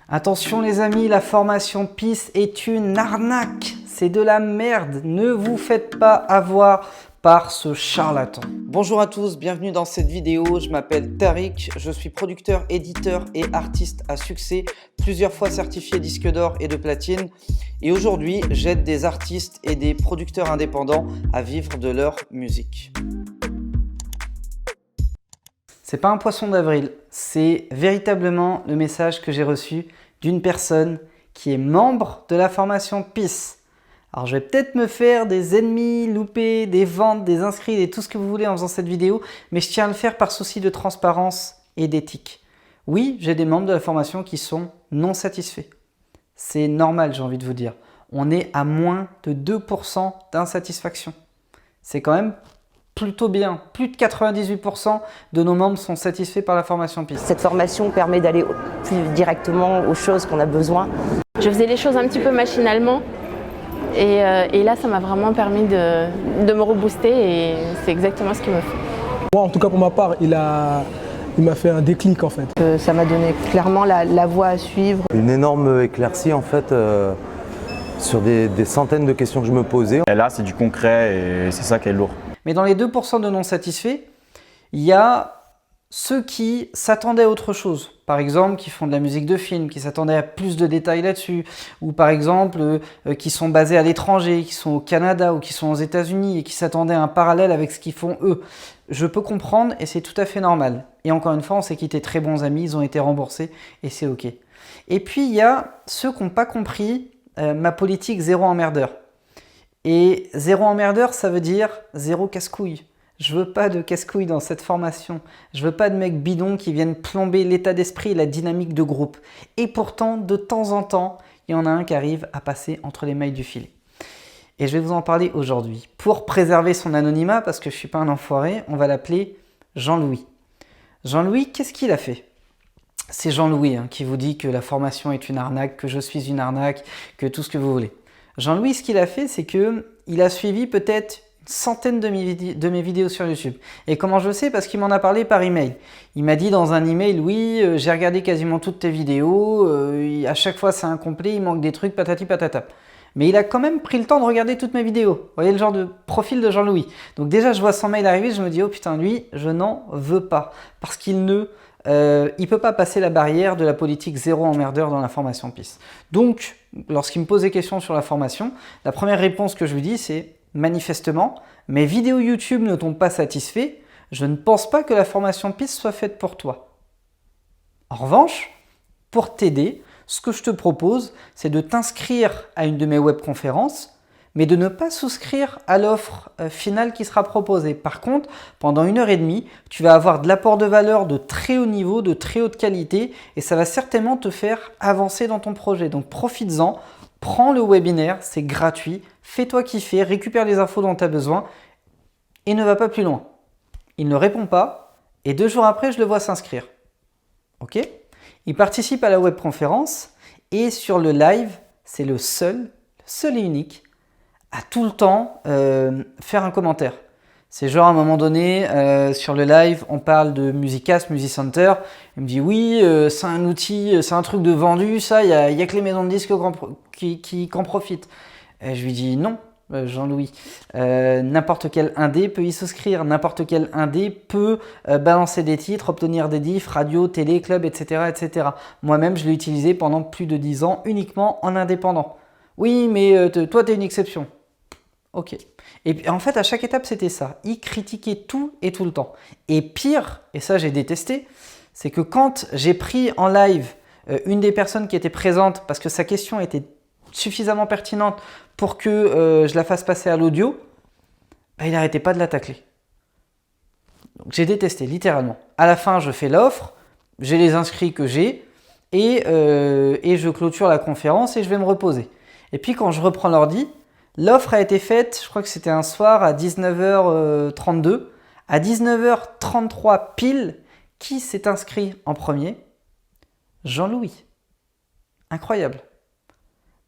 Attention les amis, la formation PIS est une arnaque. C'est de la merde. Ne vous faites pas avoir par ce charlatan. Bonjour à tous, bienvenue dans cette vidéo. Je m'appelle Tariq, je suis producteur, éditeur et artiste à succès, plusieurs fois certifié disque d'or et de platine. Et aujourd'hui, j'aide des artistes et des producteurs indépendants à vivre de leur musique. C'est pas un poisson d'avril, c'est véritablement le message que j'ai reçu d'une personne qui est membre de la formation PIS. Alors je vais peut-être me faire des ennemis, louper, des ventes, des inscrits et tout ce que vous voulez en faisant cette vidéo, mais je tiens à le faire par souci de transparence et d'éthique. Oui, j'ai des membres de la formation qui sont non satisfaits. C'est normal, j'ai envie de vous dire. On est à moins de 2% d'insatisfaction. C'est quand même plutôt bien. Plus de 98% de nos membres sont satisfaits par la formation PIS. Cette formation permet d'aller plus directement aux choses qu'on a besoin. Je faisais les choses un petit peu machinalement et là ça m'a vraiment permis de me rebooster et c'est exactement ce qu'il me faut. Moi en tout cas pour ma part, il m'a fait un déclic en fait. Ça m'a donné clairement la voie à suivre. Une énorme éclaircie en fait sur des centaines de questions que je me posais. Et là c'est du concret et c'est ça qui est lourd. Mais dans les 2% de non satisfaits, il y a ceux qui s'attendaient à autre chose. Par exemple, qui font de la musique de film, qui s'attendaient à plus de détails là-dessus. Ou par exemple, qui sont basés à l'étranger, qui sont au Canada ou qui sont aux États-Unis et qui s'attendaient à un parallèle avec ce qu'ils font eux. Je peux comprendre et c'est tout à fait normal. Et encore une fois, on s'est quitté très bons amis, ils ont été remboursés et c'est OK. Et puis, il y a ceux qui n'ont pas compris ma politique zéro emmerdeur. Et zéro emmerdeur, ça veut dire zéro casse-couille. Je veux pas de casse-couille dans cette formation. Je veux pas de mecs bidons qui viennent plomber l'état d'esprit et la dynamique de groupe. Et pourtant, de temps en temps, il y en a un qui arrive à passer entre les mailles du filet. Et je vais vous en parler aujourd'hui. Pour préserver son anonymat, parce que je suis pas un enfoiré, on va l'appeler Jean-Louis. Jean-Louis, qu'est-ce qu'il a fait ? C'est Jean-Louis qui vous dit que la formation est une arnaque, que je suis une arnaque, que tout ce que vous voulez. Jean-Louis, ce qu'il a fait, c'est qu'il a suivi peut-être une centaine de mes vidéos sur YouTube. Et comment je le sais ? Parce qu'il m'en a parlé par email. Il m'a dit dans un email, oui, j'ai regardé quasiment toutes tes vidéos, à chaque fois c'est incomplet, il manque des trucs, patati patata. Mais il a quand même pris le temps de regarder toutes mes vidéos. Vous voyez le genre de profil de Jean-Louis. Donc déjà, je vois son mail arriver, je me dis, oh putain, lui, je n'en veux pas. Parce qu'il ne peut pas passer la barrière de la politique zéro emmerdeur dans la formation PIS. Donc, lorsqu'il me pose des questions sur la formation, la première réponse que je lui dis, c'est manifestement, mes vidéos YouTube ne t'ont pas satisfait, je ne pense pas que la formation PIS soit faite pour toi. En revanche, pour t'aider, ce que je te propose, c'est de t'inscrire à une de mes webconférences, mais de ne pas souscrire à l'offre finale qui sera proposée. Par contre, pendant 1h30, tu vas avoir de l'apport de valeur de très haut niveau, de très haute qualité, et ça va certainement te faire avancer dans ton projet. Donc profites-en, prends le webinaire, c'est gratuit, fais-toi kiffer, récupère les infos dont tu as besoin, et ne va pas plus loin. Il ne répond pas, et 2 jours après, je le vois s'inscrire. Ok ? Il participe à la webconférence, et sur le live, c'est le seul et unique, à tout le temps faire un commentaire. C'est genre à un moment donné, sur le live, on parle de Musicast, Musicenter. Il me dit oui, c'est un outil, c'est un truc de vendu, ça, il y a que les maisons de disques qui en profitent. Et je lui dis non, Jean-Louis, n'importe quel indé peut y souscrire, n'importe quel indé peut balancer des titres, obtenir des diffs, radio, télé, club, etc. etc. Moi-même, je l'ai utilisé pendant plus de 10 ans uniquement en indépendant. Oui, mais toi, tu es une exception. Ok. Et puis, en fait, à chaque étape, c'était ça. Il critiquait tout et tout le temps. Et pire, et ça j'ai détesté, c'est que quand j'ai pris en live une des personnes qui était présente, parce que sa question était suffisamment pertinente pour que je la fasse passer à l'audio, il n'arrêtait pas de la tacler. Donc j'ai détesté, littéralement. À la fin, je fais l'offre, j'ai les inscrits que j'ai, et je clôture la conférence et je vais me reposer. Et puis quand je reprends l'ordi, l'offre a été faite, je crois que c'était un soir à 19h32. À 19h33 pile, qui s'est inscrit en premier ? Jean-Louis. Incroyable.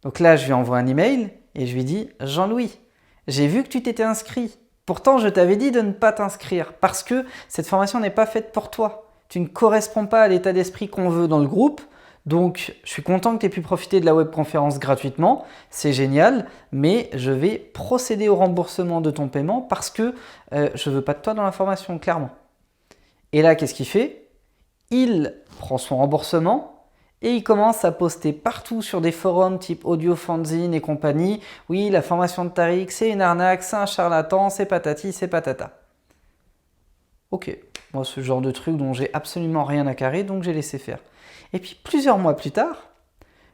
Donc là, je lui envoie un email et je lui dis « Jean-Louis, j'ai vu que tu t'étais inscrit. Pourtant, je t'avais dit de ne pas t'inscrire parce que cette formation n'est pas faite pour toi. Tu ne corresponds pas à l'état d'esprit qu'on veut dans le groupe. Donc, je suis content que tu aies pu profiter de la webconférence gratuitement, c'est génial, mais je vais procéder au remboursement de ton paiement parce que je ne veux pas de toi dans la formation, clairement. Et là, qu'est-ce qu'il fait? Il prend son remboursement et il commence à poster partout sur des forums type Audio Fanzine et compagnie. Oui, la formation de Tariq, c'est une arnaque, c'est un charlatan, c'est patati, c'est patata. Ok, moi ce genre de truc dont j'ai absolument rien à carrer, donc j'ai laissé faire. Et puis plusieurs mois plus tard,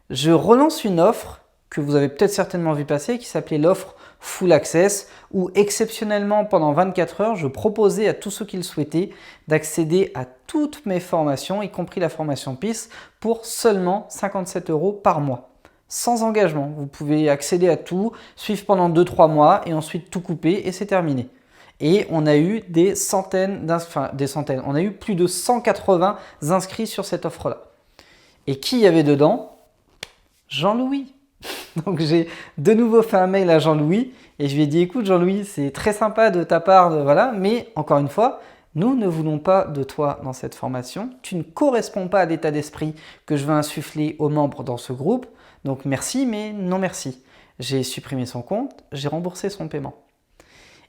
je relance une offre que vous avez peut-être certainement vu passer, qui s'appelait l'offre Full Access, où exceptionnellement pendant 24 heures, je proposais à tous ceux qui le souhaitaient d'accéder à toutes mes formations, y compris la formation PIS, pour seulement 57 € par mois. Sans engagement, vous pouvez accéder à tout, suivre pendant 2-3 mois et ensuite tout couper et c'est terminé. Et on a eu on a eu plus de 180 inscrits sur cette offre-là. Et qui y avait dedans? Jean-Louis. Donc j'ai de nouveau fait un mail à Jean-Louis et je lui ai dit écoute Jean-Louis, c'est très sympa de ta part, voilà, mais encore une fois, nous ne voulons pas de toi dans cette formation. Tu ne corresponds pas à l'état d'esprit que je veux insuffler aux membres dans ce groupe. Donc merci, mais non merci. J'ai supprimé son compte, j'ai remboursé son paiement.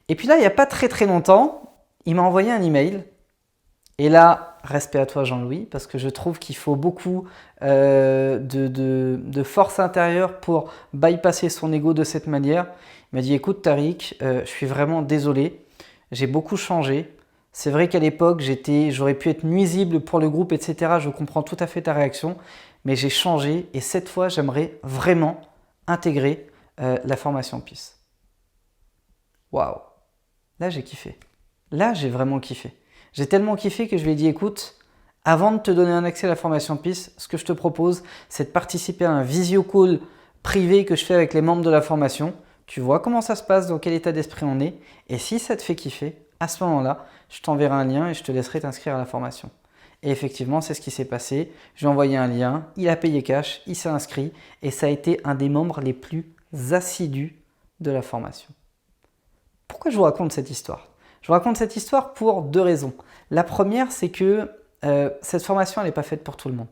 Et puis là, il n'y a pas très longtemps, il m'a envoyé un email. Et là, respect à toi Jean-Louis, parce que je trouve qu'il faut beaucoup de force intérieure pour bypasser son ego de cette manière. Il m'a dit, écoute Tariq, je suis vraiment désolé, j'ai beaucoup changé. C'est vrai qu'à l'époque, j'aurais pu être nuisible pour le groupe, etc. Je comprends tout à fait ta réaction, mais j'ai changé et cette fois, j'aimerais vraiment intégrer la formation PIS. Waouh! Là, j'ai kiffé. Là, j'ai vraiment kiffé. J'ai tellement kiffé que je lui ai dit, écoute, avant de te donner un accès à la formation PIS, ce que je te propose, c'est de participer à un visio call privé que je fais avec les membres de la formation. Tu vois comment ça se passe, dans quel état d'esprit on est. Et si ça te fait kiffer, à ce moment-là, je t'enverrai un lien et je te laisserai t'inscrire à la formation. Et effectivement, c'est ce qui s'est passé. J'ai envoyé un lien, il a payé cash, il s'est inscrit et ça a été un des membres les plus assidus de la formation. Pourquoi je vous raconte cette histoire? Je vous raconte cette histoire pour deux raisons. La première, c'est que cette formation, elle n'est pas faite pour tout le monde.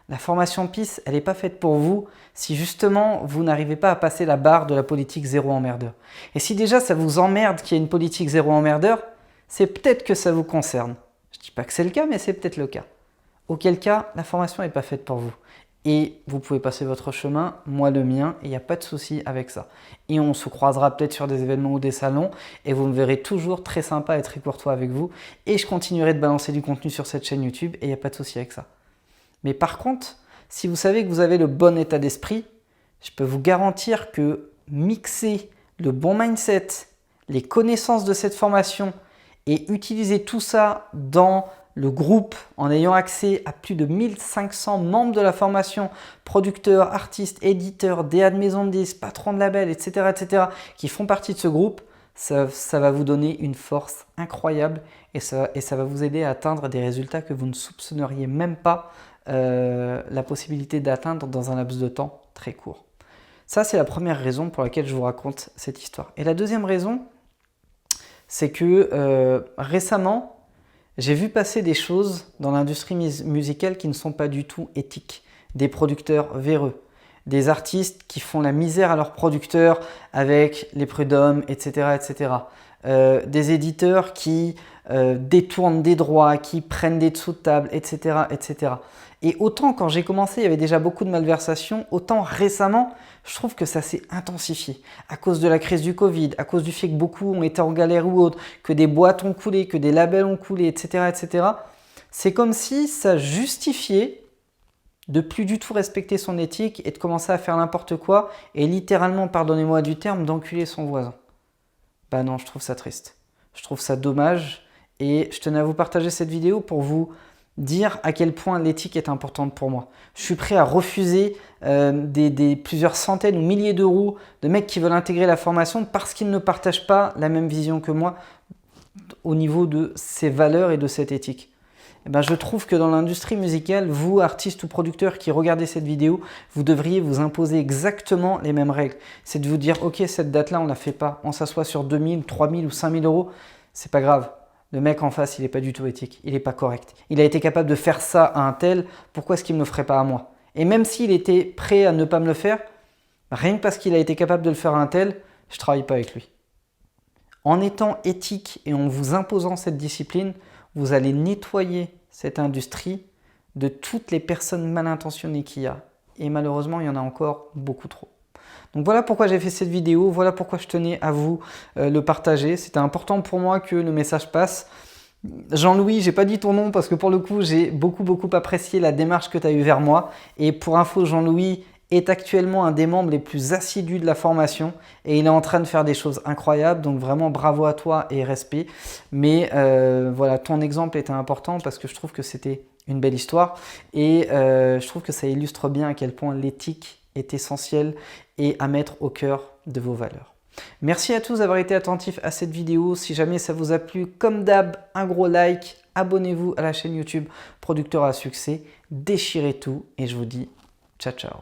La formation PIS, elle n'est pas faite pour vous si justement vous n'arrivez pas à passer la barre de la politique zéro emmerdeur. Et si déjà ça vous emmerde qu'il y ait une politique zéro emmerdeur, c'est peut-être que ça vous concerne. Je ne dis pas que c'est le cas, mais c'est peut-être le cas. Auquel cas, la formation n'est pas faite pour vous. Et vous pouvez passer votre chemin, moi le mien, et il n'y a pas de souci avec ça. Et on se croisera peut-être sur des événements ou des salons, et vous me verrez toujours très sympa et très courtois avec vous. Et je continuerai de balancer du contenu sur cette chaîne YouTube, et il n'y a pas de souci avec ça. Mais par contre, si vous savez que vous avez le bon état d'esprit, je peux vous garantir que mixer le bon mindset, les connaissances de cette formation, et utiliser tout ça dans le groupe en ayant accès à plus de 1500 membres de la formation, producteurs, artistes, éditeurs, DA de maison de disques, patrons de labels, etc., qui font partie de ce groupe, ça va vous donner une force incroyable et ça va vous aider à atteindre des résultats que vous ne soupçonneriez même pas la possibilité d'atteindre dans un laps de temps très court. Ça, c'est la première raison pour laquelle je vous raconte cette histoire. Et la deuxième raison, c'est que récemment, j'ai vu passer des choses dans l'industrie musicale qui ne sont pas du tout éthiques. Des producteurs véreux, des artistes qui font la misère à leurs producteurs avec les prud'hommes, etc. etc. Des éditeurs qui détournent des droits, qui prennent des dessous de table, etc. etc. Et autant quand j'ai commencé, il y avait déjà beaucoup de malversations, autant récemment, je trouve que ça s'est intensifié. À cause de la crise du Covid, à cause du fait que beaucoup ont été en galère ou autre, que des boîtes ont coulé, que des labels ont coulé, etc. etc. C'est comme si ça justifiait de plus du tout respecter son éthique et de commencer à faire n'importe quoi et littéralement, pardonnez-moi du terme, d'enculer son voisin. Bah non, je trouve ça triste. Je trouve ça dommage et je tenais à vous partager cette vidéo pour vous dire à quel point l'éthique est importante pour moi. Je suis prêt à refuser plusieurs centaines ou milliers d'euros de mecs qui veulent intégrer la formation parce qu'ils ne partagent pas la même vision que moi au niveau de ces valeurs et de cette éthique. Et ben, je trouve que dans l'industrie musicale, vous, artistes ou producteurs qui regardez cette vidéo, vous devriez vous imposer exactement les mêmes règles. C'est de vous dire, ok, cette date-là, on ne la fait pas. On s'assoit sur 2000, 3000 ou 5000 euros. C'est pas grave. Le mec en face, il n'est pas du tout éthique. Il n'est pas correct. Il a été capable de faire ça à un tel. Pourquoi est-ce qu'il ne me le ferait pas à moi? Et même s'il était prêt à ne pas me le faire, rien que parce qu'il a été capable de le faire à un tel, je ne travaille pas avec lui. En étant éthique et en vous imposant cette discipline, vous allez nettoyer cette industrie de toutes les personnes mal intentionnées qu'il y a. Et malheureusement, il y en a encore beaucoup trop. Donc voilà pourquoi j'ai fait cette vidéo, voilà pourquoi je tenais à vous le partager. C'était important pour moi que le message passe. Jean-Louis, j'ai pas dit ton nom parce que pour le coup, j'ai beaucoup apprécié la démarche que tu as eue vers moi. Et pour info, Jean-Louis est actuellement un des membres les plus assidus de la formation et il est en train de faire des choses incroyables. Donc vraiment bravo à toi et respect. Mais voilà, ton exemple était important parce que je trouve que c'était une belle histoire et je trouve que ça illustre bien à quel point l'éthique est essentielle et à mettre au cœur de vos valeurs. Merci à tous d'avoir été attentifs à cette vidéo. Si jamais ça vous a plu, comme d'hab, un gros like, abonnez-vous à la chaîne YouTube Producteur à succès, déchirez tout et je vous dis ciao ciao.